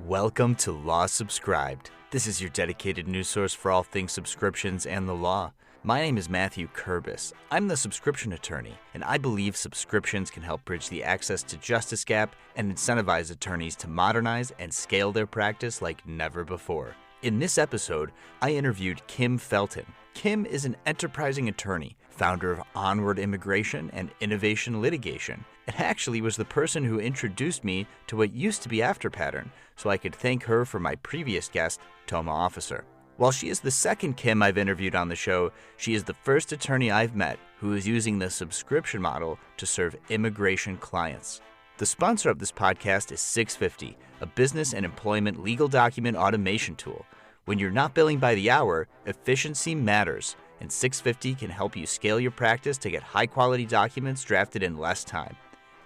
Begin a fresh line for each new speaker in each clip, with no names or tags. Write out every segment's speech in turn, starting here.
Welcome to Law Subscribed. This is your dedicated news source for all things subscriptions and the law. My name is Matthew Kurbis. I'm the subscription attorney, and I believe subscriptions can help bridge the access to justice gap and incentivize attorneys to modernize and scale their practice like never before. In this episode, I interviewed Kim Felton. Kim is an enterprising attorney, founder of Onward Immigration and Innovation Litigation, and actually was the person who introduced me to what used to be Afterpattern, so I could thank her for my previous guest, Toma Officer. While she is the second Kim I've interviewed on the show, she is the first attorney I've met who is using the subscription model to serve immigration clients. The sponsor of this podcast is 650, a business and employment legal document automation tool. When you're not billing by the hour, efficiency matters, and 650 can help you scale your practice to get high-quality documents drafted in less time.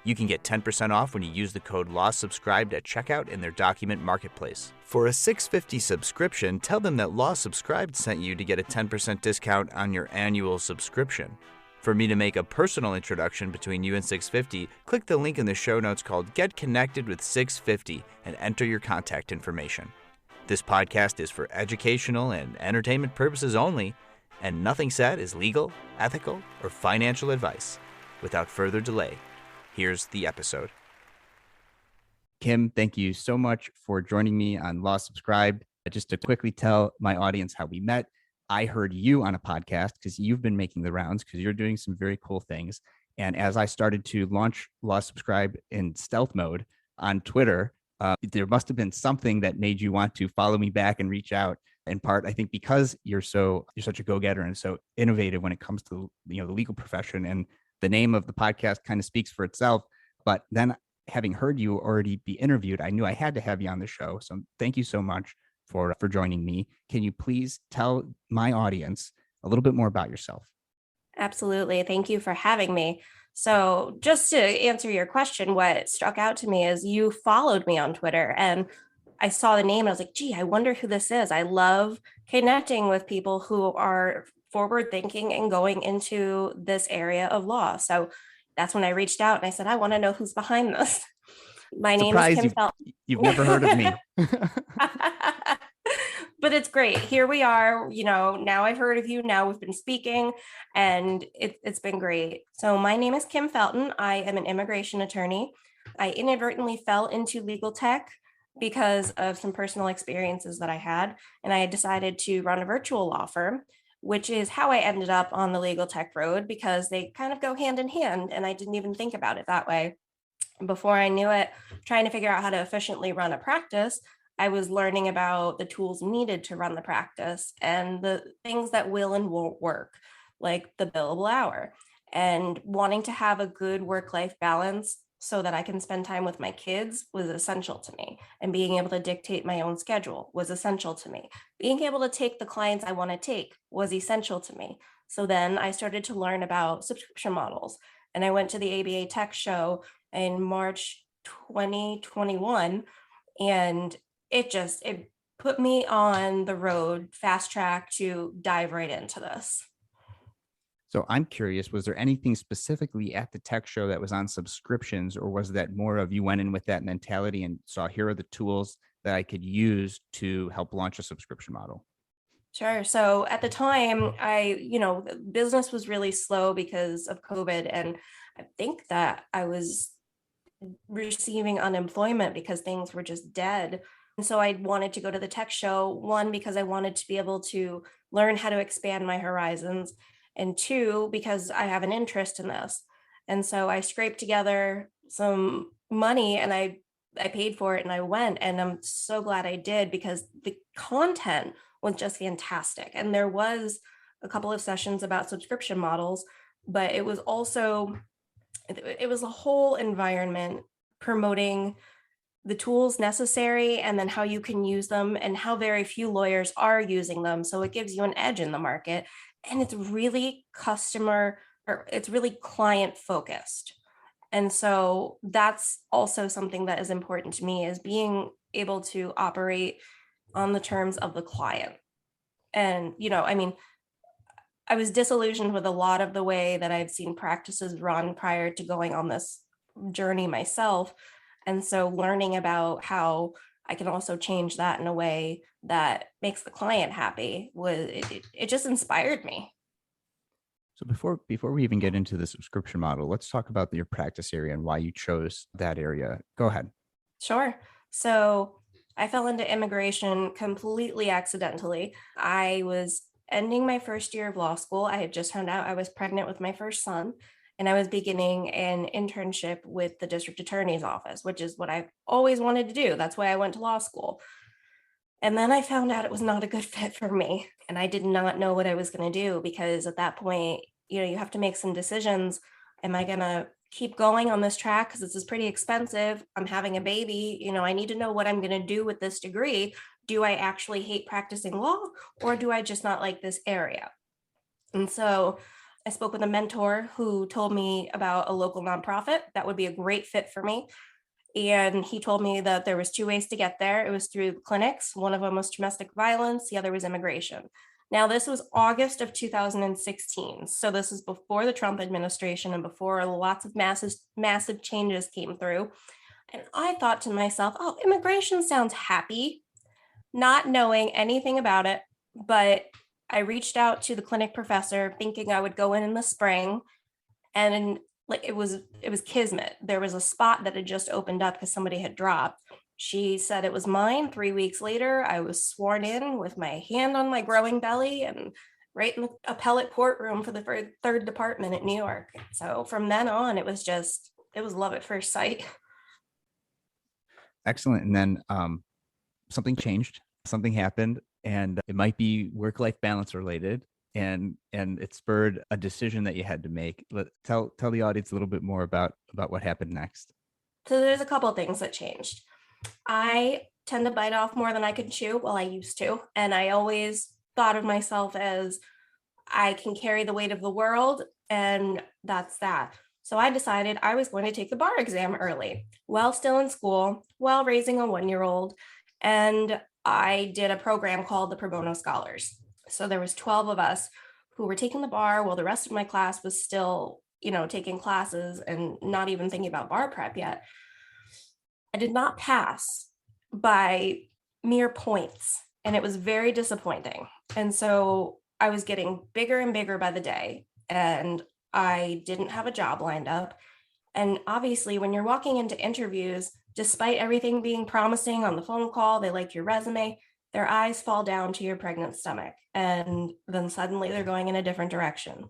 You can get 10% off when you use the code LAWSUBSCRIBED at checkout in their document marketplace. For a 650 subscription, tell them that Law Subscribed sent you to get a 10% discount on your annual subscription. For me to make a personal introduction between you and 650, click the link in the show notes called Get Connected with 650 and enter your contact information. This podcast is for educational and entertainment purposes only, and nothing said is legal, ethical, or financial advice. Without further delay, here's the episode. Kim, thank you so much for joining me on Law Subscribed. Just to quickly tell my audience how we met, I heard you on a podcast because you've been making the rounds because you're doing some very cool things. And as I started to launch Law Subscribed in stealth mode on Twitter, there must have been something that made you want to follow me back and reach out. In part, I think because you're such a go-getter and so innovative when it comes to the legal profession, and the name of the podcast kind of speaks for itself. But then having heard you already be interviewed, I knew I had to have you on the show. So thank you so much for joining me. Can you please tell my audience a little bit more about yourself?
Absolutely. Thank you for having me. So just to answer your question, what struck out to me is you followed me on Twitter and I saw the name and I was like, gee, I wonder who this is. I love connecting with people who are forward thinking and going into this area of law. So that's when I reached out and I said, I want to know who's behind this. My name is Kim Felton.
You've never heard of me.
But it's great. Here we are. Now I've heard of you. Now we've been speaking and it's been great. So my name is Kim Felton. I am an immigration attorney. I inadvertently fell into legal tech because of some personal experiences that I had. And I had decided to run a virtual law firm, which is how I ended up on the legal tech road because they kind of go hand in hand. And I didn't even think about it that way. Before I knew it, trying to figure out how to efficiently run a practice, I was learning about the tools needed to run the practice and the things that will and won't work, like the billable hour, and wanting to have a good work-life balance so that I can spend time with my kids was essential to me. And being able to dictate my own schedule was essential to me. Being able to take the clients I want to take was essential to me. So then I started to learn about subscription models. And I went to the ABA Tech Show in March 2021, and it put me on the road, fast track, to dive right into this.
So I'm curious, was there anything specifically at the tech show that was on subscriptions, or was that more of you went in with that mentality and saw, here are the tools that I could use to help launch a subscription model?
Sure. So at the time, business was really slow because of COVID. And I think that I was receiving unemployment because things were just dead. And so I wanted to go to the tech show, one, because I wanted to be able to learn how to expand my horizons, and two, because I have an interest in this. And so I scraped together some money and I paid for it and I went, and I'm so glad I did because the content was just fantastic. And there was a couple of sessions about subscription models, but it was a whole environment promoting the tools necessary and then how you can use them and how very few lawyers are using them. So it gives you an edge in the market, and it's really client focused. And so that's also something that is important to me, is being able to operate on the terms of the client. And, I was disillusioned with a lot of the way that I've seen practices run prior to going on this journey myself. And so learning about how I can also change that in a way that makes the client happy. It just inspired me.
So before we even get into the subscription model, let's talk about your practice area and why you chose that area. Go ahead.
Sure. So I fell into immigration completely accidentally. I was ending my first year of law school. I had just found out I was pregnant with my first son, and I was beginning an internship with the district attorney's office, which is what I've always wanted to do. That's why I went to law school. And then I found out it was not a good fit for me. And I did not know what I was going to do, because at that point, you have to make some decisions. Am I going to keep going on this track? Because this is pretty expensive. I'm having a baby. I need to know what I'm going to do with this degree. Do I actually hate practicing law, or do I just not like this area? And so I spoke with a mentor who told me about a local nonprofit that would be a great fit for me. And he told me that there was two ways to get there. It was through clinics. One of them was domestic violence. The other was immigration. Now, this was August of 2016. So this is before the Trump administration and before lots of massive changes came through. And I thought to myself, oh, immigration sounds happy, not knowing anything about it. But I reached out to the clinic professor thinking I would go in the spring, and like it was kismet. There was a spot that had just opened up because somebody had dropped. She said it was mine. 3 weeks later, I was sworn in with my hand on my growing belly and right in the appellate courtroom for the third department at New York. So from then on, it was love at first sight.
Excellent. And then something changed, something happened, and it might be work-life balance related. And it spurred a decision that you had to make. Tell the audience a little bit more about what happened next.
So there's a couple of things that changed. I tend to bite off more than I can chew. Well, I used to. And I always thought of myself as I can carry the weight of the world, and that's that. So I decided I was going to take the bar exam early while still in school, while raising a 1-year-old. And I did a program called the Pro Bono Scholars. So there was 12 of us who were taking the bar while the rest of my class was still, taking classes and not even thinking about bar prep yet. I did not pass by mere points, and it was very disappointing. And so I was getting bigger and bigger by the day, and I didn't have a job lined up. And obviously, when you're walking into interviews, despite everything being promising on the phone call, they like your resume, their eyes fall down to your pregnant stomach, and then suddenly they're going in a different direction.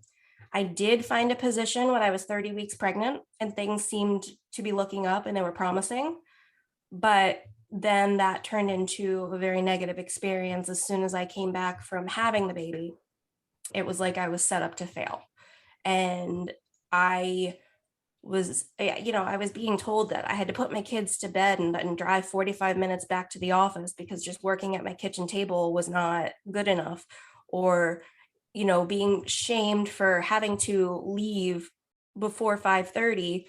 I did find a position when I was 30 weeks pregnant, and things seemed to be looking up and they were promising. But then that turned into a very negative experience as soon as I came back from having the baby. It was like I was set up to fail. And I was being told that I had to put my kids to bed and drive 45 minutes back to the office because just working at my kitchen table was not good enough, or, being shamed for having to leave before 5:30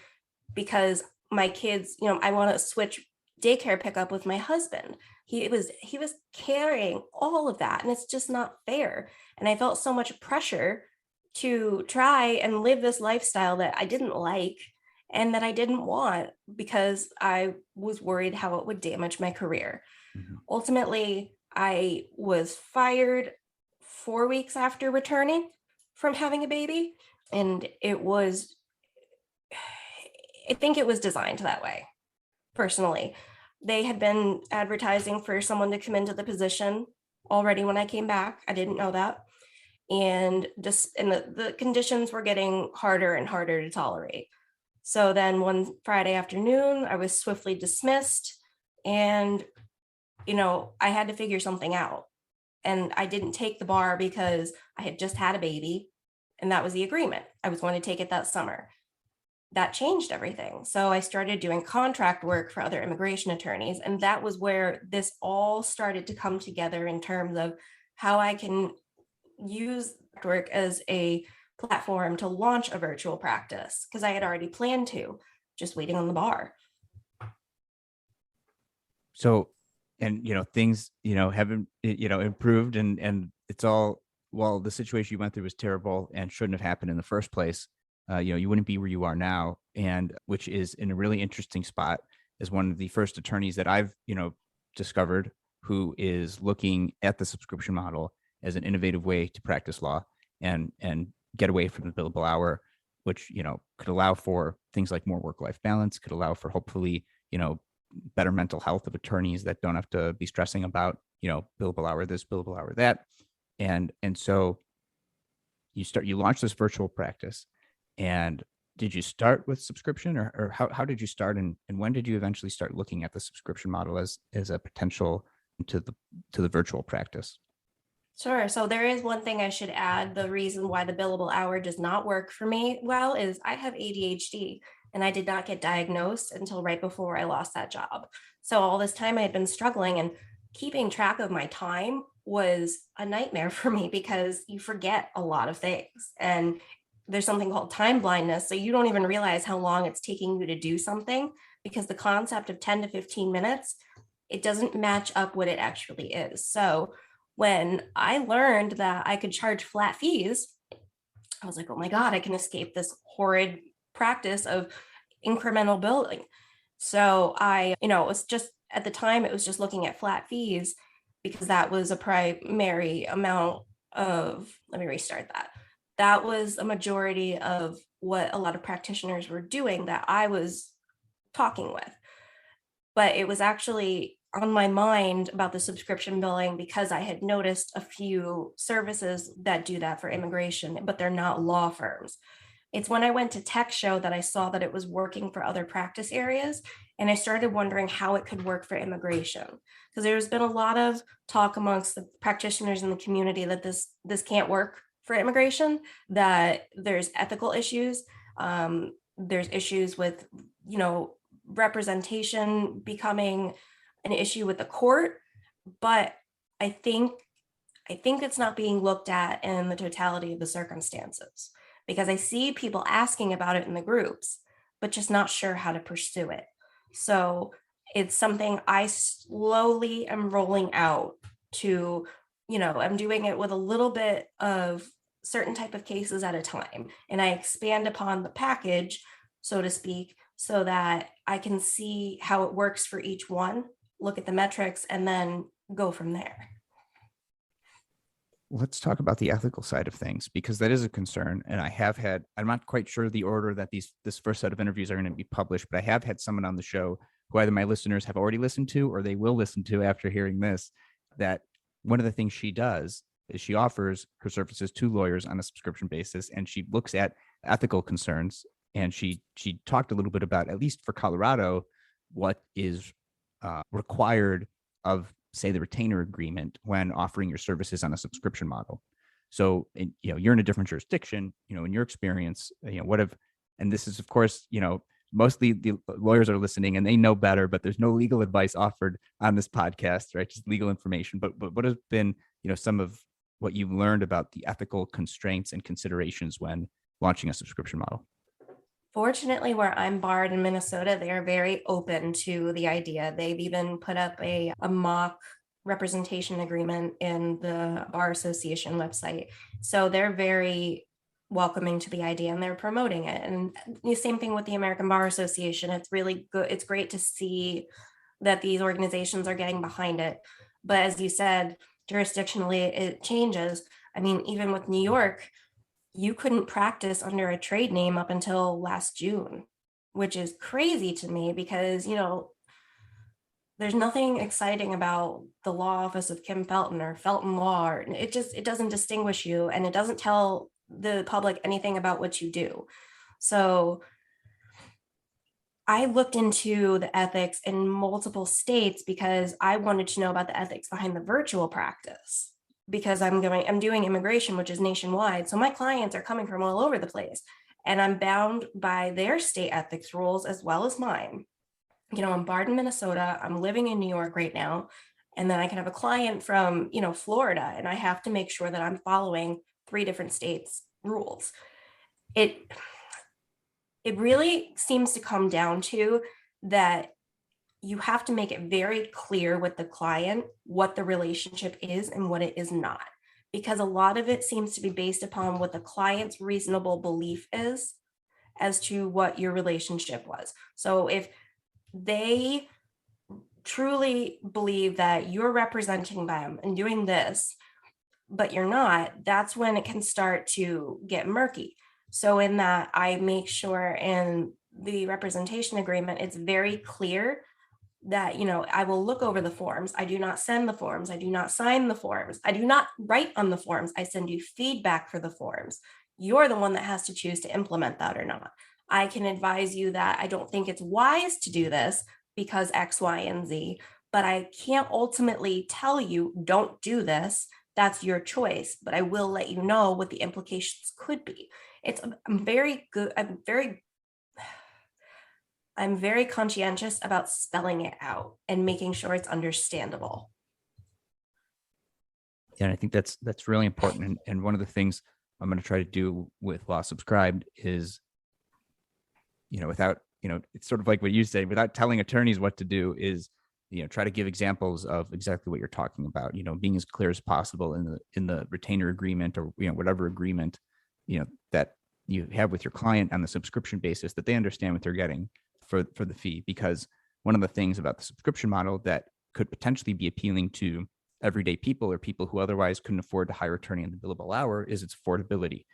because my kids, I want to switch daycare pickup with my husband. He was carrying all of that, and it's just not fair. And I felt so much pressure to try and live this lifestyle that I didn't like and that I didn't want because I was worried how it would damage my career. Mm-hmm. Ultimately, I was fired 4 weeks after returning from having a baby. And I think it was designed that way, personally. They had been advertising for someone to come into the position already when I came back. I didn't know that. And the conditions were getting harder and harder to tolerate. So then one Friday afternoon, I was swiftly dismissed, and, I had to figure something out. And I didn't take the bar because I had just had a baby, and that was the agreement. I was going to take it that summer. That changed everything. So I started doing contract work for other immigration attorneys. And that was where this all started to come together in terms of how I can use work as a platform to launch a virtual practice, because I had already planned to, just waiting on the bar.
So, and, things, haven't, improved, and it's all, well, the situation you went through was terrible and shouldn't have happened in the first place. You wouldn't be where you are now, and which is in a really interesting spot as one of the first attorneys that I've,
discovered who is looking at the subscription model as an innovative way to practice law and get away from the billable hour, which, could allow for things like more work-life balance, could allow for hopefully, better mental health of attorneys that don't have to be stressing about, billable hour this, billable hour that. And so you launch this virtual practice. And did you start with subscription, or how did you start, and when did you eventually start looking at the subscription model as a potential to the virtual practice?
Sure. So there is one thing I should add. The reason why the billable hour does not work for me well is I have ADHD, and I did not get diagnosed until right before I lost that job. So all this time I had been struggling, and keeping track of my time was a nightmare for me because you forget a lot of things. And there's something called time blindness. So you don't even realize how long it's taking you to do something, because the concept of 10 to 15 minutes, it doesn't match up what it actually is. So when I learned that I could charge flat fees, I was like, oh my God, I can escape this horrid practice of incremental billing. So it was just at the time, it was just looking at flat fees because that was a primary amount of, let me restart that. That was a majority of what a lot of practitioners were doing that I was talking with. But it was actually on my mind about the subscription billing because I had noticed a few services that do that for immigration, but they're not law firms. It's when I went to Tech Show that I saw that it was working for other practice areas. And I started wondering how it could work for immigration. Because there's been a lot of talk amongst the practitioners in the community that this can't work for immigration, that there's ethical issues. There's issues with, representation becoming an issue with the court. But I think it's not being looked at in the totality of the circumstances, because I see people asking about it in the groups, but just not sure how to pursue it. So it's something I slowly am rolling out to, I'm doing it with a little bit of certain type of cases at a time. And I expand upon the package, so to speak, so that I can see how it works for each one, look at the metrics, and then go from there.
Let's talk about the ethical side of things, because that is a concern. And I'm not quite sure the order that this first set of interviews are going to be published, but I have had someone on the show who either my listeners have already listened to or they will listen to after hearing this, that one of the things she does is she offers her services to lawyers on a subscription basis, and she looks at ethical concerns. And she talked a little bit about, at least for Colorado, what is required of, say, the retainer agreement when offering your services on a subscription model. So, you're in a different jurisdiction, in your experience, and this is, of course, mostly the lawyers are listening and they know better, but there's no legal advice offered on this podcast, right? Just legal information. But what has been, some of what you've learned about the ethical constraints and considerations when launching a subscription model?
Fortunately, where I'm barred in Minnesota, they are very open to the idea. They've even put up a mock representation agreement in the Bar Association website. So they're very welcoming to the idea and they're promoting it. And the same thing with the American Bar Association. It's really good. It's great to see that these organizations are getting behind it. But as you said, jurisdictionally, it changes. I mean, even with New York, you couldn't practice under a trade name up until last June, which is crazy to me because, there's nothing exciting about the law office of Kim Felton or Felton Law. It doesn't distinguish you, and it doesn't tell the public anything about what you do. So I looked into the ethics in multiple states because I wanted to know about the ethics behind the virtual practice, because I'm doing immigration, which is nationwide. So my clients are coming from all over the place, and I'm bound by their state ethics rules as well as mine. I'm barred in Minnesota. I'm living in New York right now. And then I can have a client from, Florida, and I have to make sure that I'm following 3 different states' rules. It really seems to come down to that you have to make it very clear with the client what the relationship is and what it is not, because a lot of it seems to be based upon what the client's reasonable belief is as to what your relationship was. So if they truly believe that you're representing them and doing this, but you're not, that's when it can start to get murky. So in that, I make sure in the representation agreement, it's very clear that, I will look over the forms. I do not send the forms. I do not sign the forms. I do not write on the forms. I send you feedback for the forms. You're the one that has to choose to implement that or not. I can advise you that I don't think it's wise to do this because X, Y, and Z, but I can't ultimately tell you don't do this. That's your choice, but I will let you know what the implications could be. I'm very conscientious about spelling it out and making sure it's understandable.
Yeah, and I think that's really important. And one of the things I'm going to try to do with Law Subscribed is, without, it's sort of like what you said, without telling attorneys what to do, is, try to give examples of exactly what you're talking about, being as clear as possible in the retainer agreement or, whatever agreement, that you have with your client on the subscription basis, that they understand what they're getting for the fee. Because one of the things about the subscription model that could potentially be appealing to everyday people or people who otherwise couldn't afford to hire attorney in the billable hour is its affordability.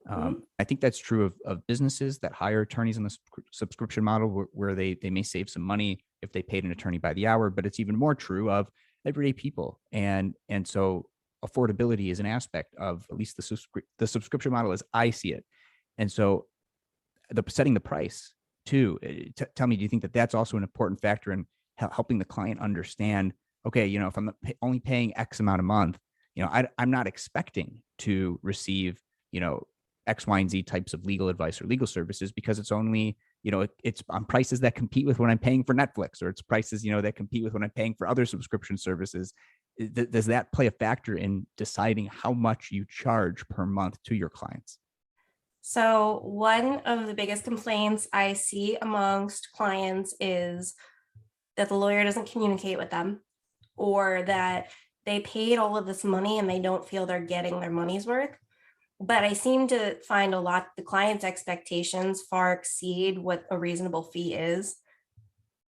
I think that's true of businesses that hire attorneys in the subscription model where they may save some money if they paid an attorney by the hour, but it's even more true of everyday people. And so affordability is an aspect of at least the subscription model as I see it. And so setting the price too, tell me, do you think that that's also an important factor in helping the client understand, okay, if I'm only paying X amount a month, I'm not expecting to receive, X, Y, and Z types of legal advice or legal services because it's only, it's on prices that compete with what I'm paying for Netflix, or it's prices, that compete with what I'm paying for other subscription services. Does that play a factor in deciding how much you charge per month to your clients?
So one of the biggest complaints I see amongst clients is that the lawyer doesn't communicate with them, or that they paid all of this money and they don't feel they're getting their money's worth. But I seem to find a lot, the client's expectations far exceed what a reasonable fee is.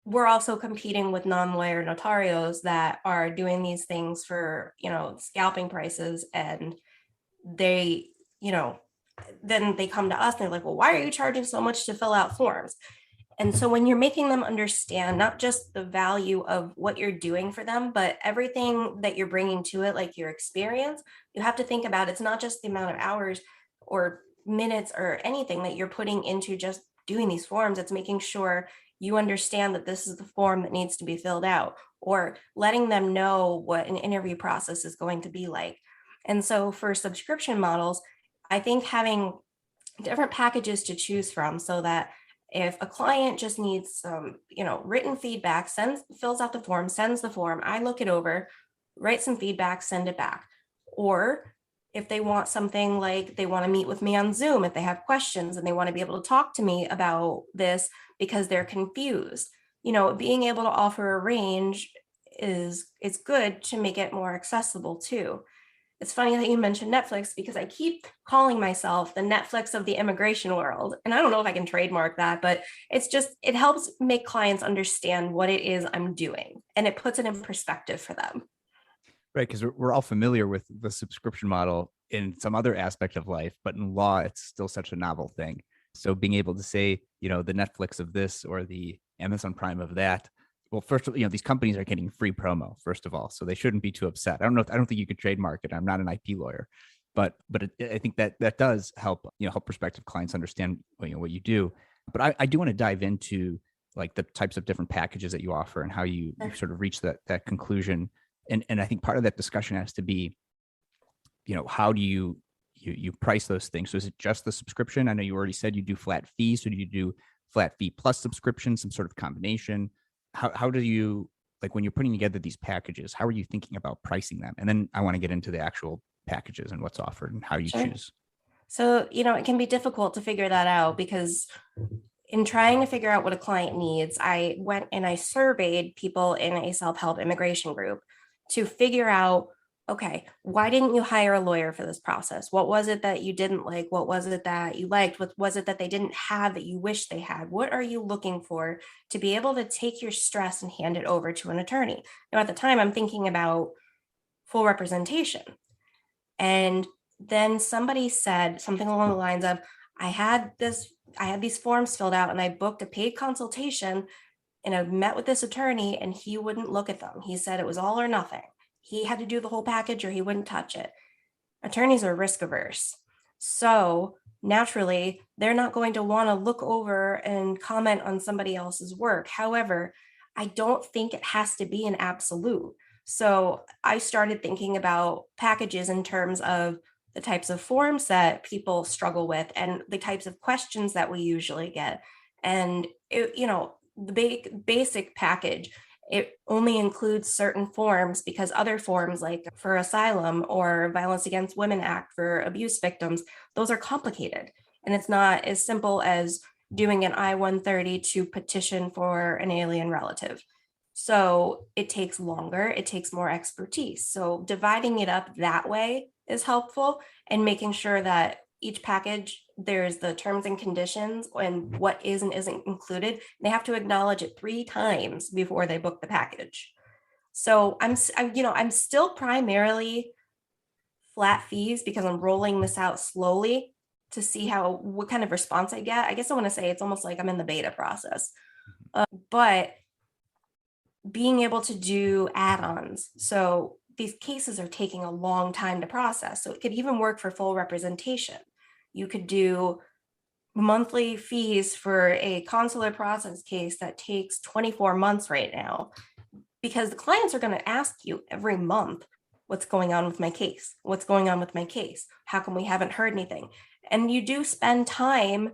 We're also competing with non-lawyer notarios that are doing these things for, scalping prices, and they, then they come to us and they're like, well, why are you charging so much to fill out forms? And so when you're making them understand not just the value of what you're doing for them, but everything that you're bringing to it, like your experience, you have to think about it's not just the amount of hours or minutes or anything that you're putting into just doing these forms. It's making sure you understand that this is the form that needs to be filled out, or letting them know what an interview process is going to be like. And so for subscription models, I think having different packages to choose from, so that if a client just needs some, written feedback, fills out the form, sends the form, I look it over, write some feedback, send it back. Or if they want something like they want to meet with me on Zoom, if they have questions and they want to be able to talk to me about this because they're confused, being able to offer a range it's good to make it more accessible too. It's funny that you mentioned Netflix, because I keep calling myself the Netflix of the immigration world. And I don't know if I can trademark that, but it helps make clients understand what it is I'm doing, and it puts it in perspective for them.
Right, because we're all familiar with the subscription model in some other aspect of life, but in law, it's still such a novel thing. So being able to say, the Netflix of this or the Amazon Prime of that, well, first, these companies are getting free promo, first of all, so they shouldn't be too upset. I don't think you could trademark it. I'm not an IP lawyer, but I think that does help, help prospective clients understand what you do. But I do want to dive into like the types of different packages that you offer and how you sort of reach that conclusion. And I think part of that discussion has to be, how do you price those things? So is it just the subscription? I know you already said you do flat fees. So do you do flat fee plus subscription, some sort of combination? How do you, like, when you're putting together these packages, how are you thinking about pricing them? And then I want to get into the actual packages and what's offered and how you choose.
So, it can be difficult to figure that out, because in trying to figure out what a client needs, I went and I surveyed people in a self-help immigration group to figure out Okay, why didn't you hire a lawyer for this process? What was it that you didn't like? What was it that you liked? What was it that they didn't have that you wish they had? What are you looking for to be able to take your stress and hand it over to an attorney? Now, at the time, I'm thinking about full representation. And then somebody said something along the lines of, I had these forms filled out and I booked a paid consultation and I met with this attorney and he wouldn't look at them. He said it was all or nothing. He had to do the whole package or he wouldn't touch it. Attorneys are risk averse. So naturally, they're not going to want to look over and comment on somebody else's work. However, I don't think it has to be an absolute. So I started thinking about packages in terms of the types of forms that people struggle with and the types of questions that we usually get. And, the basic package, it only includes certain forms because other forms like for asylum or Violence Against Women Act for abuse victims, those are complicated. And it's not as simple as doing an I-130 to petition for an alien relative. So it takes longer, it takes more expertise. So dividing it up that way is helpful and making sure that each package, there's the terms and conditions and what is and isn't included. They have to acknowledge it 3 times before they book the package. So I'm still primarily flat fees because I'm rolling this out slowly to see what kind of response I get. I guess I want to say it's almost like I'm in the beta process. But being able to do add-ons. So these cases are taking a long time to process. So it could even work for full representation. You could do monthly fees for a consular process case that takes 24 months right now, because the clients are going to ask you every month, what's going on with my case? What's going on with my case? How come we haven't heard anything? And you do spend time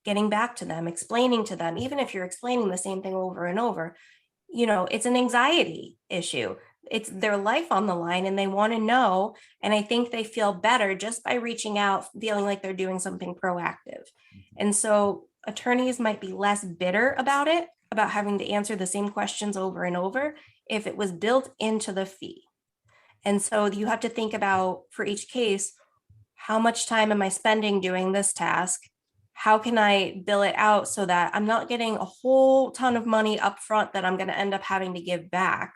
getting back to them, explaining to them, even if you're explaining the same thing over and over, it's an anxiety issue. It's their life on the line and they want to know. And I think they feel better just by reaching out, feeling like they're doing something proactive. And so attorneys might be less bitter about it, about having to answer the same questions over and over, if it was built into the fee. And so you have to think about, for each case, how much time am I spending doing this task? How can I bill it out so that I'm not getting a whole ton of money up front that I'm going to end up having to give back?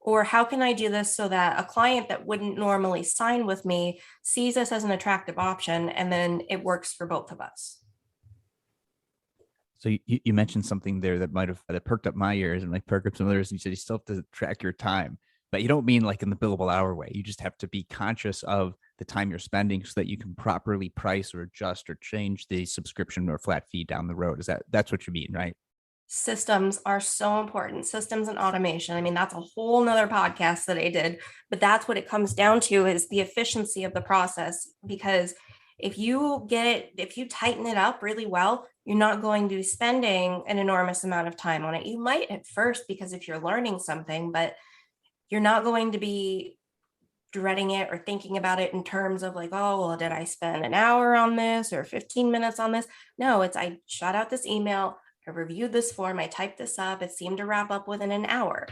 Or how can I do this so that a client that wouldn't normally sign with me sees this as an attractive option and then it works for both of us?
So you mentioned something there that that perked up my ears and like perked up some others. And you said you still have to track your time, but you don't mean like in the billable hour way. You just have to be conscious of the time you're spending so that you can properly price or adjust or change the subscription or flat fee down the road. That's what you mean, right?
Systems are so important. Systems and automation. I mean, that's a whole nother podcast that I did, but that's what it comes down to, is the efficiency of the process. Because if you tighten it up really well, you're not going to be spending an enormous amount of time on it. You might at first, because if you're learning something, but you're not going to be dreading it or thinking about it in terms of like, oh, well, did I spend an hour on this or 15 minutes on this? No, I shot out this email, I reviewed this form, I typed this up, it seemed to wrap up within an hour.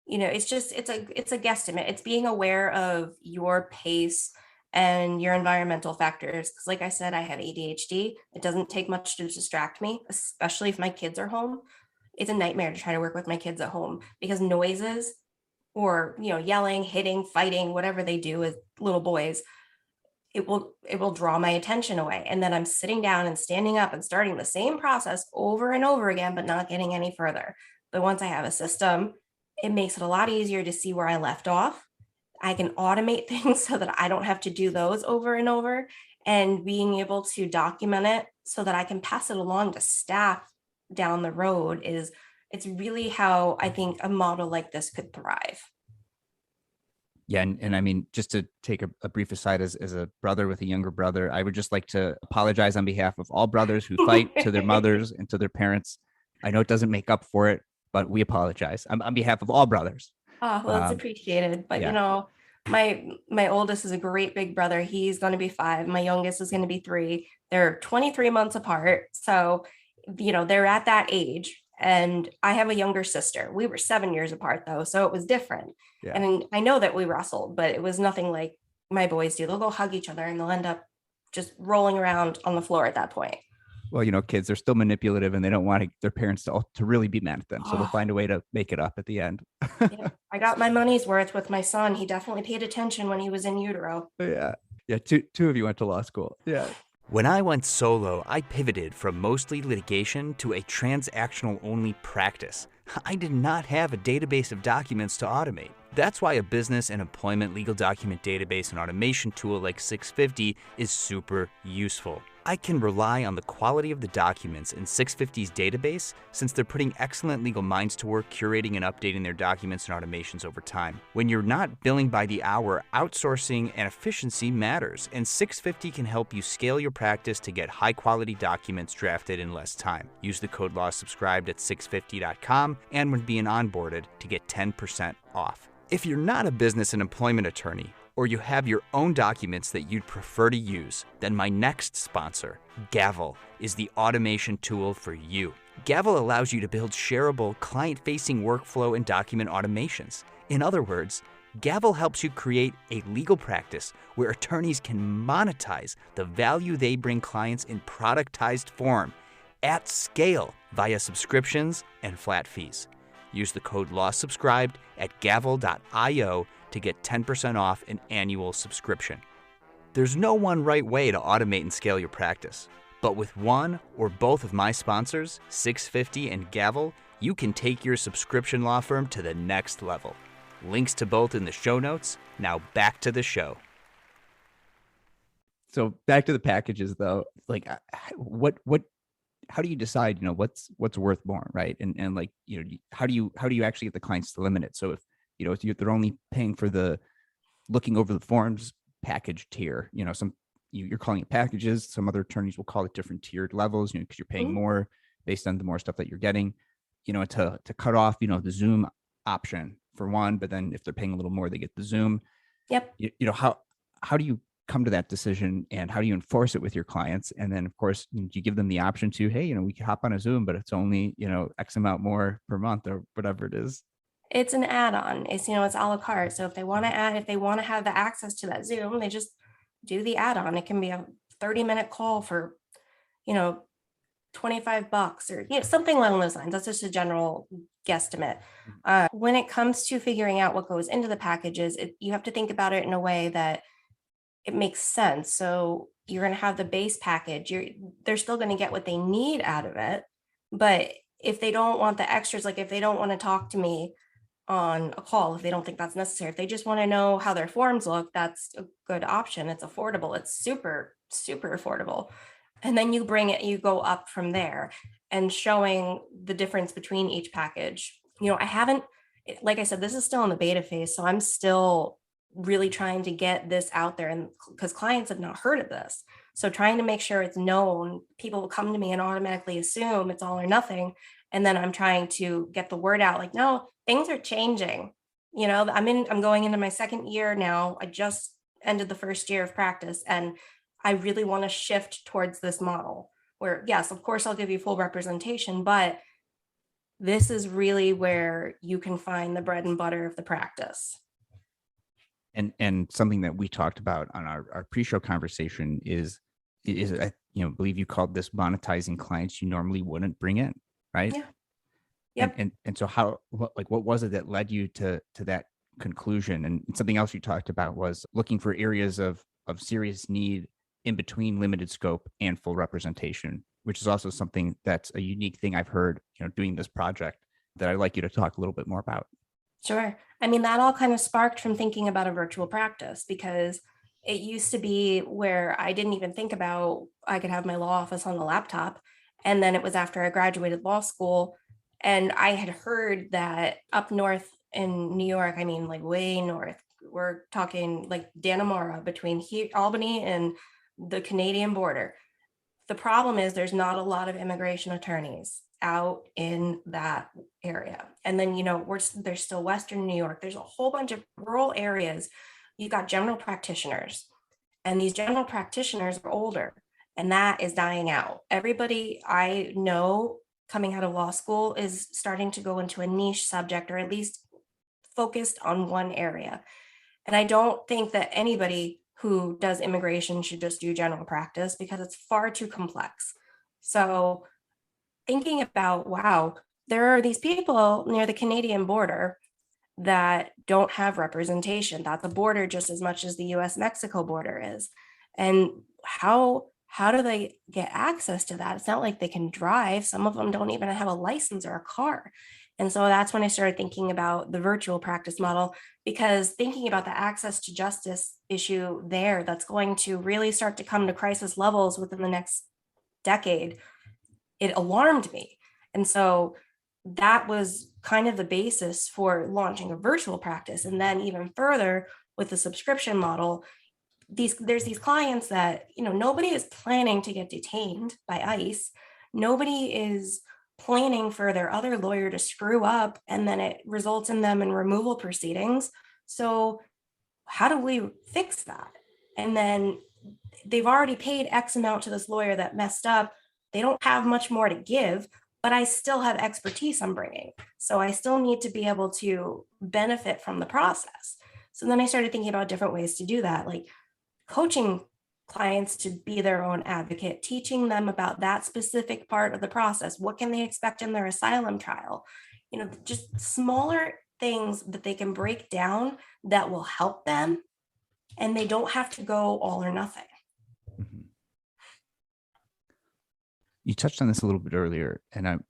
It's a guesstimate. It's being aware of your pace and your environmental factors. Because like I said, I have ADHD. It doesn't take much to distract me, especially if my kids are home. It's a nightmare to try to work with my kids at home because noises or, yelling, hitting, fighting, whatever they do with little boys, it will draw my attention away. And then I'm sitting down and standing up and starting the same process over and over again, but not getting any further. But once I have a system, it makes it a lot easier to see where I left off. I can automate things so that I don't have to do those over and over, and being able to document it so that I can pass it along to staff down the road it's really how I think a model like this could thrive.
Yeah. And I mean, just to take a brief aside, as a brother with a younger brother, I would just like to apologize on behalf of all brothers who fight to their mothers and to their parents. I know it doesn't make up for it, but we apologize on behalf of all brothers.
Oh, well, it's appreciated. But
yeah.
My oldest is a great big brother. He's going to be 5. My youngest is going to be 3. They're 23 months apart. So, they're at that age. And I have a younger sister. We were 7 years apart though, so it was different.
Yeah.
And I know that we wrestled, but it was nothing like my boys do. They'll go hug each other and they'll end up just rolling around on the floor at that point.
Well, kids, they're still manipulative and they don't want their parents to really be mad at them. So they'll find a way to make it up at the end.
Yeah, I got my money's worth with my son. He definitely paid attention when he was in utero.
Yeah. Yeah. Two of you went to law school. Yeah.
When I went solo, I pivoted from mostly litigation to a transactional-only practice. I did not have a database of documents to automate. That's why a business and employment legal document database and automation tool like 650 is super useful. I can rely on the quality of the documents in 650's database since they're putting excellent legal minds to work curating and updating their documents and automations over time. When you're not billing by the hour, outsourcing and efficiency matters, and 650 can help you scale your practice to get high-quality documents drafted in less time. Use the code LAWSubscribed at 650.com and when being onboarded to get 10% off. If you're not a business and employment attorney, or you have your own documents that you'd prefer to use, then my next sponsor, Gavel, is the automation tool for you. Gavel allows you to build shareable, client-facing workflow and document automations. In other words, Gavel helps you create a legal practice where attorneys can monetize the value they bring clients in productized form at scale via subscriptions and flat fees. Use the code LAWSubscribed at gavel.io to get 10% off an annual subscription. There's no one right way to automate and scale your practice, but with one or both of my sponsors, 650 and Gavel, you can take your subscription law firm to the next level. Links to both in the show notes. Now back to the show.
So back to the packages though, like how do you decide, what's worth more, right? And like, how do you actually get the clients to limit it? So if they're only paying for the looking over the forms package tier, you're calling it packages. Some other attorneys will call it different tiered levels, because you're paying more based on the more stuff that you're getting, to cut off, the Zoom option for one, but then if they're paying a little more, they get the Zoom.
Yep.
How do you come to that decision and how do you enforce it with your clients? And then of course, do you give them the option to, hey, we can hop on a Zoom, but it's only, X amount more per month or whatever it is.
It's an add-on. It's a la carte. So if they want to have the access to that Zoom, they just do the add-on. It can be a 30-minute call for, $25 or something along those lines. That's just a general guesstimate. When it comes to figuring out what goes into the packages, you have to think about it in a way that it makes sense. So you're going to have the base package. They're still going to get what they need out of it. But if they don't want the extras, like if they don't want to talk to me on a call, if they don't think that's necessary, if they just want to know how their forms look, that's a good option. It's affordable. It's super, super affordable. And then you go up from there and showing the difference between each package. I haven't, like I said, this is still in the beta phase. So I'm still really trying to get this out there, and because clients have not heard of this. So trying to make sure it's known, people will come to me and automatically assume it's all or nothing. And then I'm trying to get the word out, like, no, things are changing. I'm going into my second year now. I just ended the first year of practice, and I really want to shift towards this model where, yes, of course, I'll give you full representation, but this is really where you can find the bread and butter of the practice.
And something that we talked about on our pre-show conversation is I believe you called this monetizing clients you normally wouldn't bring in, right?
Yeah. Yep.
And so what was it that led you to that conclusion? And something else you talked about was looking for areas of serious need in between limited scope and full representation, which is also something that's a unique thing I've heard, doing this project that I'd like you to talk a little bit more about.
Sure. That all kind of sparked from thinking about a virtual practice, because it used to be where I didn't even think about I could have my law office on the laptop. And then it was after I graduated law school, and I had heard that up north in New York, like way north, we're talking like Dannemora, between Albany and the Canadian border. The problem is there's not a lot of immigration attorneys out in that area. And then, there's still Western New York. There's a whole bunch of rural areas. You've got general practitioners, and these general practitioners are older, and that is dying out. Everybody I know coming out of law school is starting to go into a niche subject, or at least focused on one area. And I don't think that anybody who does immigration should just do general practice because it's far too complex. So thinking about, wow, there are these people near the Canadian border that don't have representation. That's a border just as much as the US-Mexico border is. And how do they get access to that? It's not like they can drive. Some of them don't even have a license or a car. And so that's when I started thinking about the virtual practice model, because thinking about the access to justice issue there, that's going to really start to come to crisis levels within the next decade, it alarmed me. And so that was kind of the basis for launching a virtual practice. And then even further with the subscription model, there's these clients that, nobody is planning to get detained by ICE. Nobody is planning for their other lawyer to screw up and then it results in them in removal proceedings. So how do we fix that? And then they've already paid X amount to this lawyer that messed up. They don't have much more to give, but I still have expertise I'm bringing. So I still need to be able to benefit from the process. So then I started thinking about different ways to do that, like coaching clients to be their own advocate, teaching them about that specific part of the process. What can they expect in their asylum trial? Just smaller things that they can break down that will help them, and they don't have to go all or nothing.
Mm-hmm. You touched on this a little bit earlier, and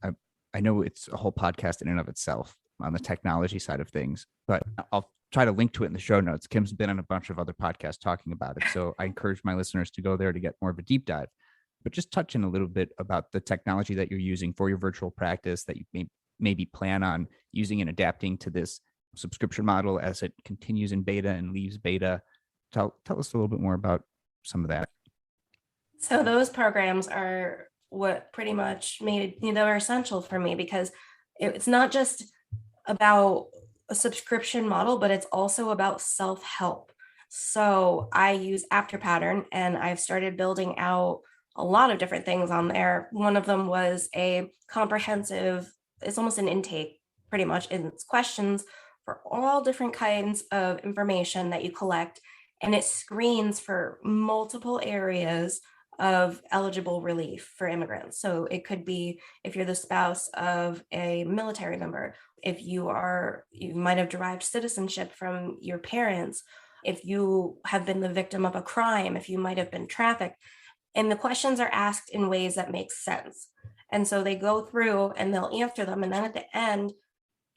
I know it's a whole podcast in and of itself on the technology side of things, but I'll try to link to it in the show notes. Kim's been on a bunch of other podcasts talking about it, so I encourage my listeners to go there to get more of a deep dive. But just touch in a little bit about the technology that you're using for your virtual practice that you maybe plan on using and adapting to this subscription model as it continues in beta and leaves beta. Tell us a little bit more about some of that.
So those programs are what pretty much made it, they're essential for me, because it's not just about a subscription model, but it's also about self-help. So I use Afterpattern, and I've started building out a lot of different things on there. One of them was a comprehensive, it's almost an intake pretty much, and it's questions for all different kinds of information that you collect, and it screens for multiple areas of eligible relief for immigrants. So it could be if you're the spouse of a military member, if you might have derived citizenship from your parents, if you have been the victim of a crime, if you might have been trafficked. And the questions are asked in ways that make sense. And so they go through and they'll answer them. And then at the end,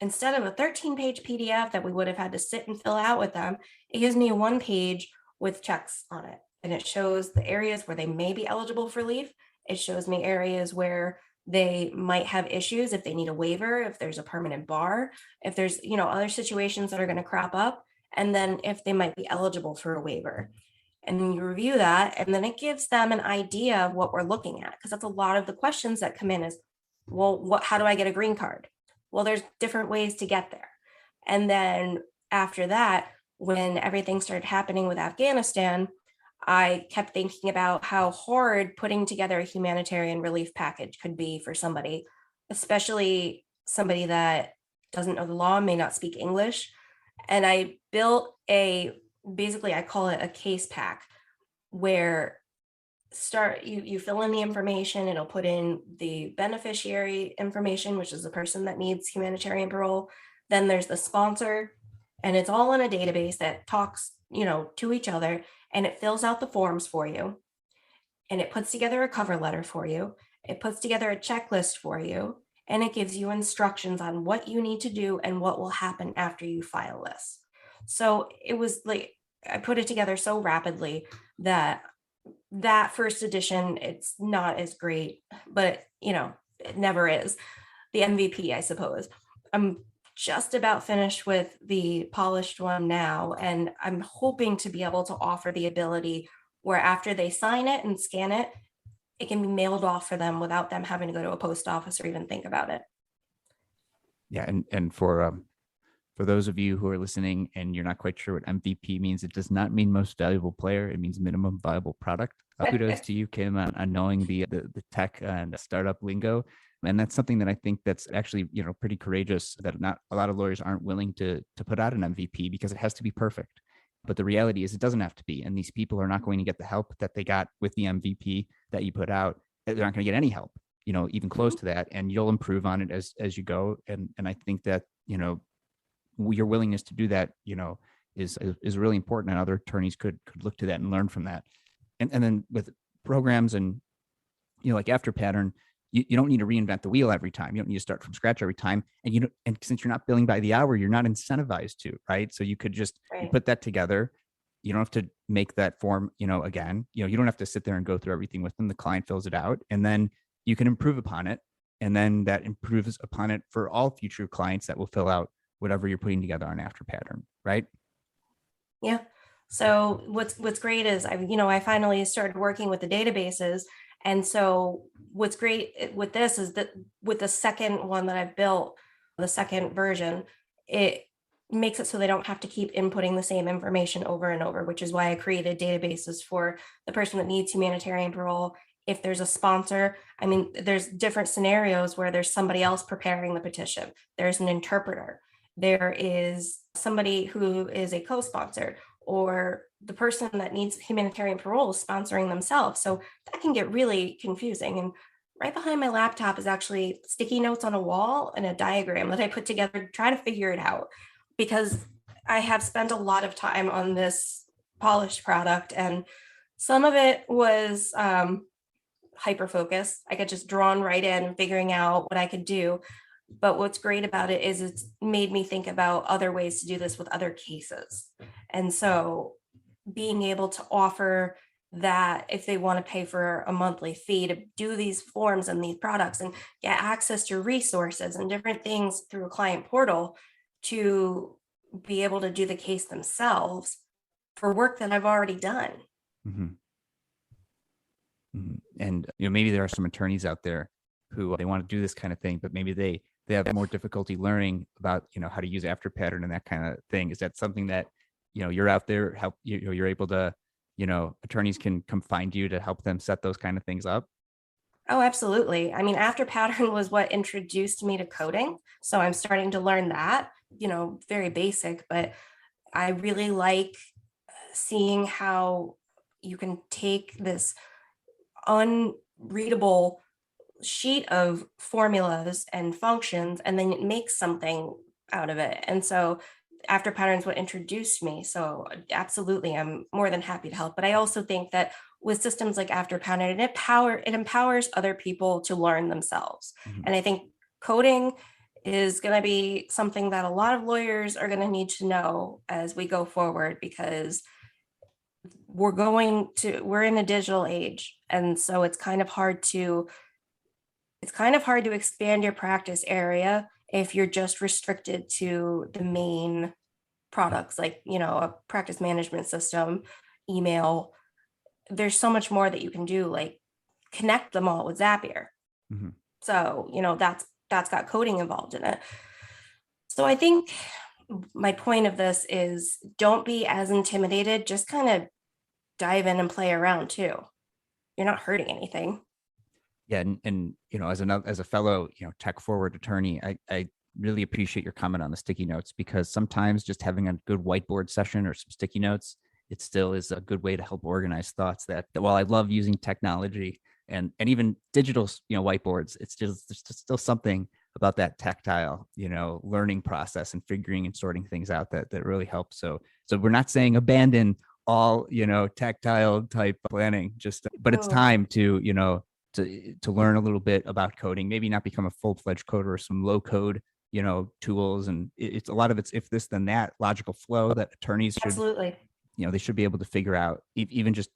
instead of a 13-page PDF that we would have had to sit and fill out with them, it gives me a 1-page with checks on it. And it shows the areas where they may be eligible for leave. It shows me areas where they might have issues, if they need a waiver, if there's a permanent bar, if there's, other situations that are going to crop up, and then if they might be eligible for a waiver. And then you review that, and then it gives them an idea of what we're looking at, because that's a lot of the questions that come in is, well, how do I get a green card? Well, there's different ways to get there. And then after that, when everything started happening with Afghanistan, I kept thinking about how hard putting together a humanitarian relief package could be for somebody, especially somebody that doesn't know the law, may not speak English. And I built basically I call it a case pack, where you fill in the information, it'll put in the beneficiary information, which is the person that needs humanitarian parole. Then there's the sponsor, and it's all in a database that talks, to each other, and it fills out the forms for you, and it puts together a cover letter for you. It puts together a checklist for you, and it gives you instructions on what you need to do and what will happen after you file this. So it was like, I put it together so rapidly that first edition, it's not as great, but it never is the MVP, I suppose. I'm just about finished with the polished one now, and I'm hoping to be able to offer the ability where after they sign it and scan it, it can be mailed off for them without them having to go to a post office or even think about it.
Yeah, and for those of you who are listening and you're not quite sure what MVP means, it does not mean most valuable player. It means minimum viable product. Kudos to you, Kim, on knowing the tech and startup lingo. And that's something that I think that's actually, pretty courageous, that not a lot of lawyers aren't willing to put out an MVP because it has to be perfect. But the reality is it doesn't have to be. And these people are not going to get the help that they got with the MVP that you put out. They're not going to get any help, even close to that. And you'll improve on it as you go. And I think that, your willingness to do that, is really important. And other attorneys could look to that and learn from that. And then with programs and, like After Pattern, you don't need to reinvent the wheel every time. You don't need to start from scratch every time. And and since you're not billing by the hour, you're not incentivized to, right? So you could just you put that together. You don't have to make that form, again. You don't have to sit there and go through everything with them. The client fills it out, and then you can improve upon it. And then that improves upon it for all future clients that will fill out whatever you're putting together on After Pattern, right?
Yeah. So what's great is I finally started working with the databases. And so what's great with this is that with the second one that I've built, the second version, it makes it so they don't have to keep inputting the same information over and over, which is why I created databases for the person that needs humanitarian parole. If there's a sponsor, there's different scenarios where there's somebody else preparing the petition. There's an interpreter. There is somebody who is a co-sponsor, or the person that needs humanitarian parole is sponsoring themselves. So that can get really confusing. And right behind my laptop is actually sticky notes on a wall and a diagram that I put together to try to figure it out, because I have spent a lot of time on this polished product, and some of it was hyper focused. I got just drawn right in, figuring out what I could do. But what's great about it is it's made me think about other ways to do this with other cases. And so being able to offer that if they want to pay for a monthly fee to do these forms and these products and get access to resources and different things through a client portal to be able to do the case themselves for work that I've already done.
Mm-hmm. Mm-hmm. And, maybe there are some attorneys out there who they want to do this kind of thing, but maybe they have more difficulty learning about, how to use After Pattern and that kind of thing. Is that something that, you're out there, help you're able to, attorneys can come find you to help them set those kind of things up?
Oh, absolutely. After Pattern was what introduced me to coding. So I'm starting to learn that, very basic, but I really like seeing how you can take this unreadable sheet of formulas and functions and then make something out of it. And so After Patterns what introduced me. So absolutely, I'm more than happy to help. But I also think that with systems like After Pattern, it empowers other people to learn themselves. Mm-hmm. And I think coding is going to be something that a lot of lawyers are going to need to know as we go forward, because we're in a digital age. And so it's kind of hard to expand your practice area if you're just restricted to the main products, like, a practice management system, email. There's so much more that you can do, like connect them all with Zapier. Mm-hmm. So, that's got coding involved in it. So I think my point of this is don't be as intimidated, just kind of dive in and play around too. You're not hurting anything.
Yeah. And as a fellow, tech forward attorney, I really appreciate your comment on the sticky notes, because sometimes just having a good whiteboard session or some sticky notes, it still is a good way to help organize thoughts that while I love using technology and even digital, whiteboards, it's just, there's just still something about that tactile, learning process and figuring and sorting things out that really helps. So we're not saying abandon all, tactile type planning, but it's time to, to learn a little bit about coding, maybe not become a full-fledged coder or some low code, tools. And it's a lot of it's if this, then that logical flow that attorneys should,
absolutely,
they should be able to figure out, even just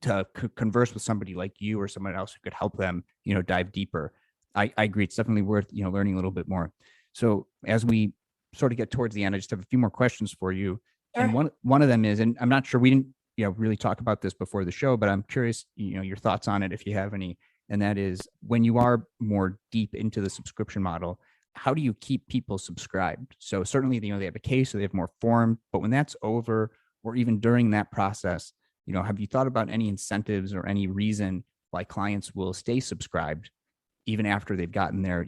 to converse with somebody like you or someone else who could help them, dive deeper. I agree. It's definitely worth, learning a little bit more. So as we sort of get towards the end, I just have a few more questions for you. Sure. And one of them is, and I'm not sure we didn't, really talk about this before the show, but I'm curious, your thoughts on it, if you have any. And that is, when you are more deep into the subscription model, how do you keep people subscribed? So certainly, they have a case, so they have more form, but when that's over, or even during that process, have you thought about any incentives or any reason why clients will stay subscribed even after they've gotten their,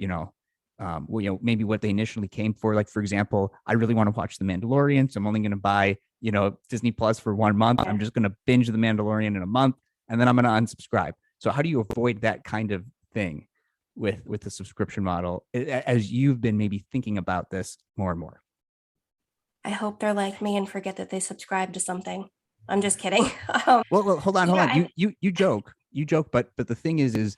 maybe what they initially came for. Like, for example, I really want to watch The Mandalorian, so I'm only going to buy, Disney Plus for 1 month. I'm just going to binge The Mandalorian in a month, and then I'm going to unsubscribe. So how do you avoid that kind of thing with the subscription model as you've been maybe thinking about this more and more?
I hope they're like me and forget that they subscribe to something. I'm just kidding.
Well, hold on.
Yeah,
You joke, but the thing is,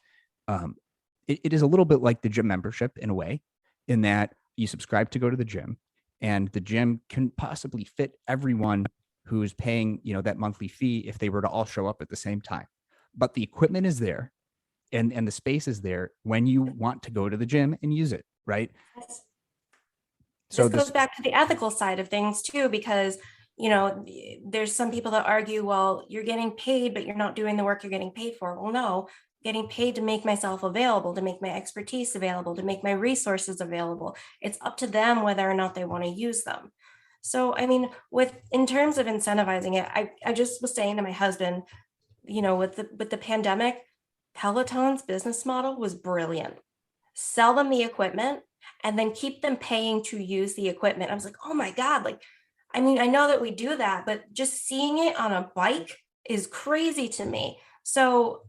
it is a little bit like the gym membership in a way, in that you subscribe to go to the gym, and the gym can possibly fit everyone who is paying, that monthly fee if they were to all show up at the same time. But the equipment is there, and the space is there when you want to go to the gym and use it, right?
So this goes back to the ethical side of things too, because there's some people that argue, well, you're getting paid, but you're not doing the work you're getting paid for. Well, no, getting paid to make myself available, to make my expertise available, to make my resources available. It's up to them whether or not they want to use them. So, I mean, in terms of incentivizing it, I just was saying to my husband, with the pandemic, Peloton's business model was brilliant. Sell them the equipment and then keep them paying to use the equipment. I was like, oh my God, like, I mean, I know that we do that, but just seeing it on a bike is crazy to me. So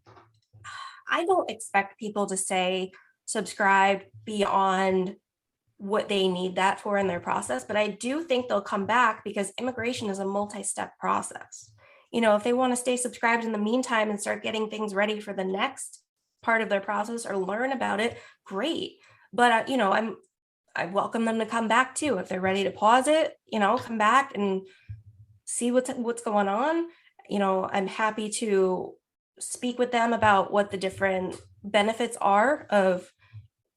I don't expect people to say subscribe beyond what they need that for in their process, but I do think they'll come back because immigration is a multi-step process. If they want to stay subscribed in the meantime and start getting things ready for the next part of their process or learn about it, great. But I welcome them to come back too. If they're ready to pause it, come back and see what's going on. I'm happy to speak with them about what the different benefits are of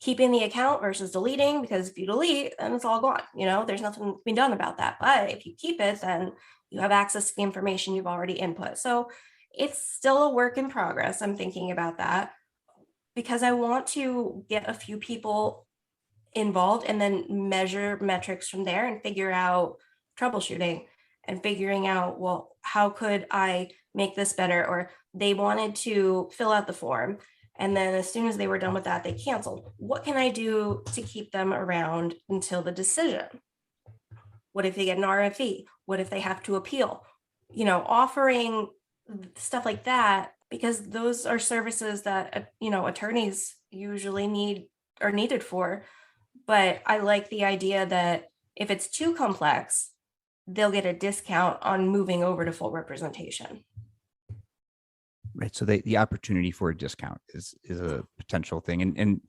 keeping the account versus deleting, because if you delete, then it's all gone. There's nothing to be done about that. But if you keep it, then you have access to the information you've already input. So it's still a work in progress. I'm thinking about that because I want to get a few people involved and then measure metrics from there and figure out troubleshooting and figuring out, well, how could I make this better? Or they wanted to fill out the form, and then as soon as they were done with that, they canceled. What can I do to keep them around until the decision? What if they get an RFE? What if they have to appeal? Offering stuff like that, because those are services that, attorneys usually are needed for. But I like the idea that if it's too complex, they'll get a discount on moving over to full representation.
Right. So the opportunity for a discount is a potential thing. And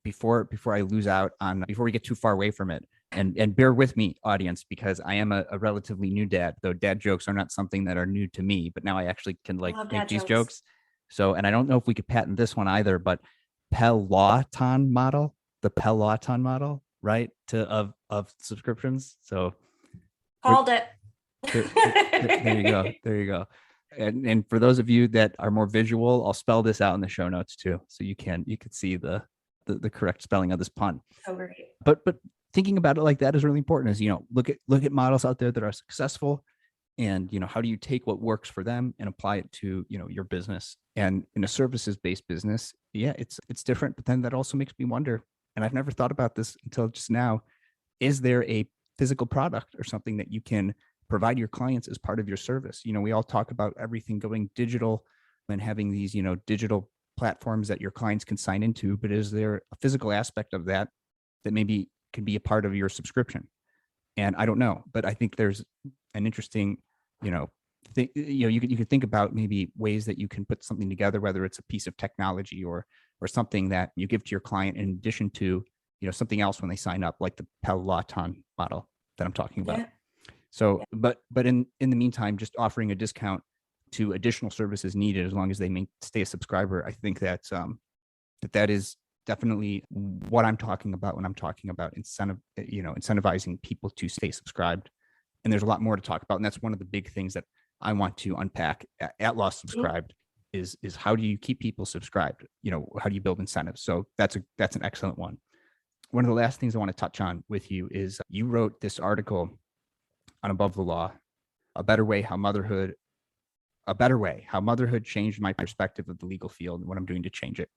before I lose out on, before we get too far away from it, and bear with me, audience, because I am a relatively new dad, though dad jokes are not something that are new to me, but now I actually can make these jokes. So, and I don't know if we could patent this one either, but Peloton model, the Peloton model, right? Of subscriptions. So
called it.
There you go. There you go. And for those of you that are more visual, I'll spell this out in the show notes too, so you can see the correct spelling of this pun.
Oh, great.
But thinking about it like that is really important. Is look at models out there that are successful, and how do you take what works for them and apply it to your business. And in a services based business, yeah, it's different. But then that also makes me wonder, and I've never thought about this until just now: is there a physical product or something that you can provide your clients as part of your service? We all talk about everything going digital and having these, digital platforms that your clients can sign into, but is there a physical aspect of that maybe could be a part of your subscription? And I don't know, but I think there's an interesting, you could think about maybe ways that you can put something together, whether it's a piece of technology or something that you give to your client in addition to, something else when they sign up, like the Peloton model that I'm talking about. Yeah. So, but in the meantime, just offering a discount to additional services needed, as long as they may stay a subscriber. I think that that is definitely what I'm talking about when I'm talking about incentivizing people to stay subscribed. And there's a lot more to talk about. And that's one of the big things that I want to unpack at Law Subscribed is how do you keep people subscribed? How do you build incentives? So that's an excellent one. One of the last things I want to touch on with you is you wrote this article on Above the Law, a better way how motherhood changed my perspective of the legal field and what I'm doing to change it.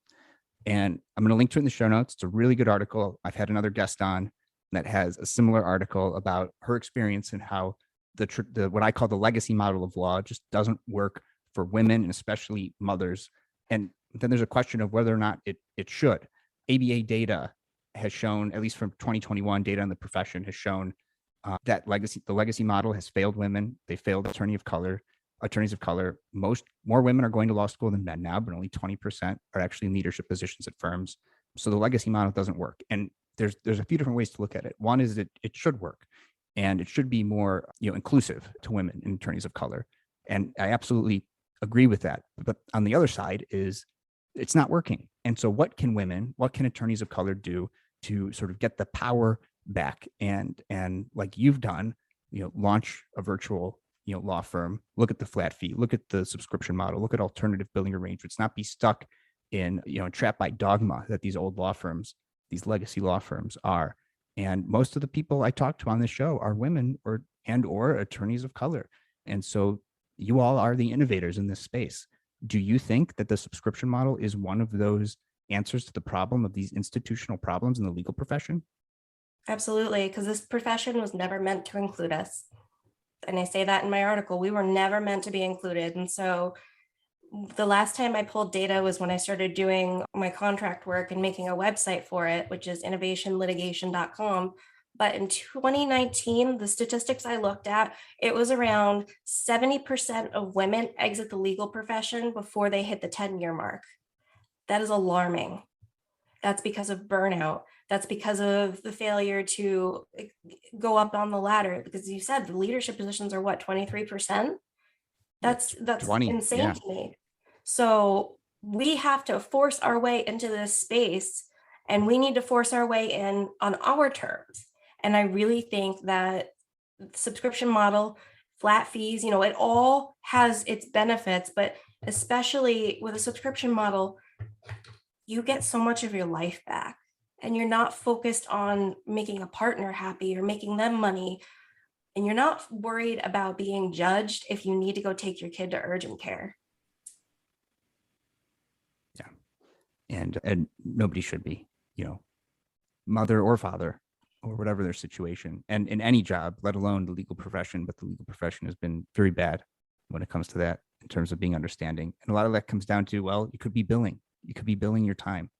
And I'm going to link to it in the show notes. It's a really good article. I've had another guest on that has a similar article about her experience and how the what I call the legacy model of law just doesn't work for women and especially mothers. And then there's a question of whether or not it should. ABA data has shown, at least from 2021 data in the profession, has shown that the legacy model has failed women. They failed attorneys of color. More women are going to law school than men now, but only 20% are actually in leadership positions at firms. So the legacy model doesn't work. And there's a few different ways to look at it. One is that it should work, and it should be more inclusive to women and attorneys of color. And I absolutely agree with that. But on the other side is it's not working. And so what can attorneys of color do to sort of get the power back and like you've done, launch a virtual law firm, look at the flat fee, look at the subscription model, look at alternative billing arrangements, not be stuck in, trapped by dogma that these old law firms, these legacy law firms are. And most of the people I talk to on this show are women or attorneys of color. And so you all are the innovators in this space. Do you think that the subscription model is one of those answers to the problem of these institutional problems in the legal profession?
Absolutely, because this profession was never meant to include us. And I say that in my article, we were never meant to be included. And so the last time I pulled data was when I started doing my contract work and making a website for it, which is innovationlitigation.com. But in 2019, the statistics I looked at, it was around 70% of women exit the legal profession before they hit the 10-year mark. That is alarming. That's because of burnout. That's because of the failure to go up on the ladder. Because you said the leadership positions are what, 23%? That's 20, insane, yeah, to me. So we have to force our way into this space, and we need to force our way in on our terms. And I really think that subscription model, flat fees, it all has its benefits, but especially with a subscription model, you get so much of your life back, and you're not focused on making a partner happy or making them money. And you're not worried about being judged if you need to go take your kid to urgent care.
Yeah. And nobody should be, mother or father or whatever their situation, and in any job, let alone the legal profession. But the legal profession has been very bad when it comes to that in terms of being understanding. And a lot of that comes down to, well, you could be billing your time.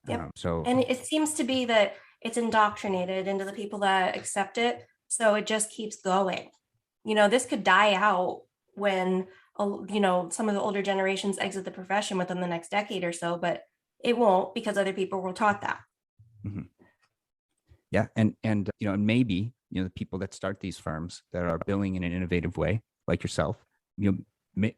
Yep. And it seems to be that it's indoctrinated into the people that accept it. So it just keeps going. This could die out when, some of the older generations exit the profession within the next decade or so, but it won't, because other people were taught that.
Mm-hmm. Yeah. And maybe, the people that start these firms that are billing in an innovative way, like yourself,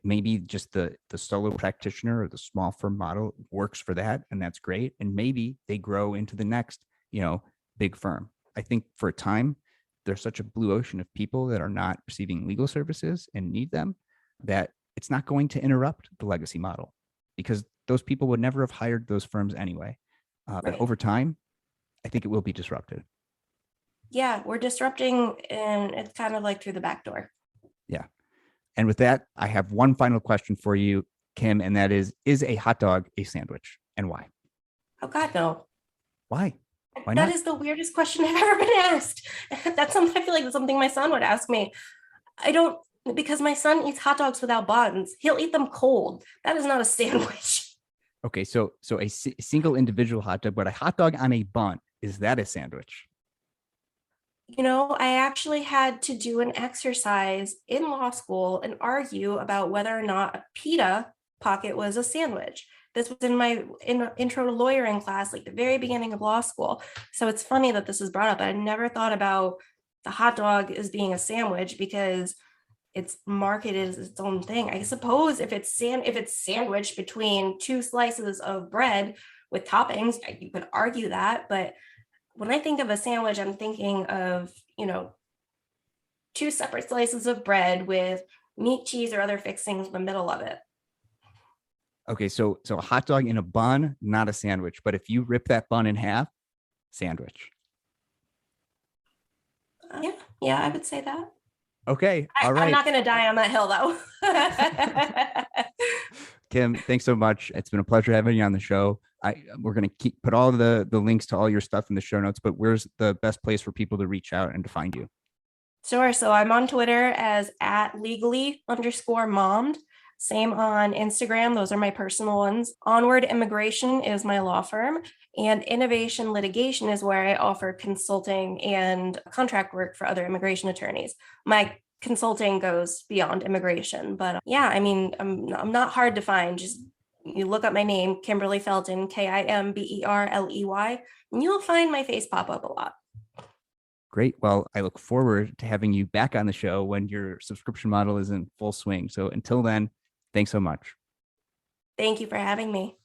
maybe just the solo practitioner or the small firm model works for that, and that's great. And maybe they grow into the next, big firm. I think for a time, there's such a blue ocean of people that are not receiving legal services and need them, that it's not going to interrupt the legacy model, because those people would never have hired those firms anyway. Right. But over time, I think it will be disrupted.
Yeah, we're disrupting, and it's kind of like through the back door.
Yeah. And with that, I have one final question for you, Kim, and that is a hot dog a sandwich, and why?
Oh, God, no.
Why? Why
not?
That
is the weirdest question I've ever been asked. That's something, I feel like that's something my son would ask me. Because my son eats hot dogs without buns. He'll eat them cold. That is not a sandwich.
Okay, so a single individual hot dog, but a hot dog on a bun, is that a sandwich?
I actually had to do an exercise in law school and argue about whether or not a pita pocket was a sandwich. This was in my intro to lawyering class, like the very beginning of law school. So it's funny that this is brought up. I never thought about the hot dog as being a sandwich because it's marketed as its own thing. I suppose if it's sandwiched between two slices of bread with toppings, you could argue that. But when I think of a sandwich, I'm thinking of, two separate slices of bread with meat, cheese, or other fixings in the middle of it.
Okay, so a hot dog in a bun, not a sandwich. But if you rip that bun in half, sandwich.
Yeah, I would say that.
Okay. All
I'm
right.
not going to die on that hill, though.
Kim, thanks so much. It's been a pleasure having you on the show. We're going to put all the links to all your stuff in the show notes, but where's the best place for people to reach out and to find you?
Sure. So I'm on Twitter as @legally_mommed. Same on Instagram. Those are my personal ones. Onward Immigration is my law firm, and Innovation Litigation is where I offer consulting and contract work for other immigration attorneys. My consulting goes beyond immigration, but yeah, I mean, I'm not hard to find. Just you look up my name, Kimberly Felton, Kimberley, and you'll find my face pop up a lot.
Great. Well, I look forward to having you back on the show when your subscription model is in full swing. So until then, thanks so much.
Thank you for having me.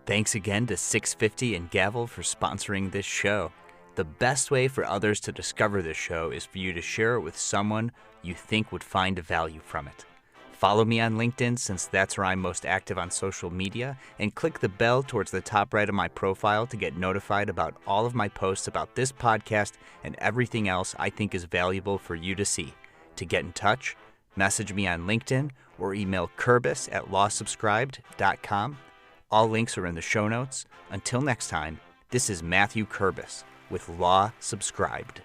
Thanks again to 650 and Gavel for sponsoring this show. The best way for others to discover this show is for you to share it with someone you think would find a value from it. Follow me on LinkedIn, since that's where I'm most active on social media, and click the bell towards the top right of my profile to get notified about all of my posts about this podcast and everything else I think is valuable for you to see. To get in touch, message me on LinkedIn or email Kurbis@lawsubscribed.com. All links are in the show notes. Until next time, this is Matthew Kurbis with Law Subscribed.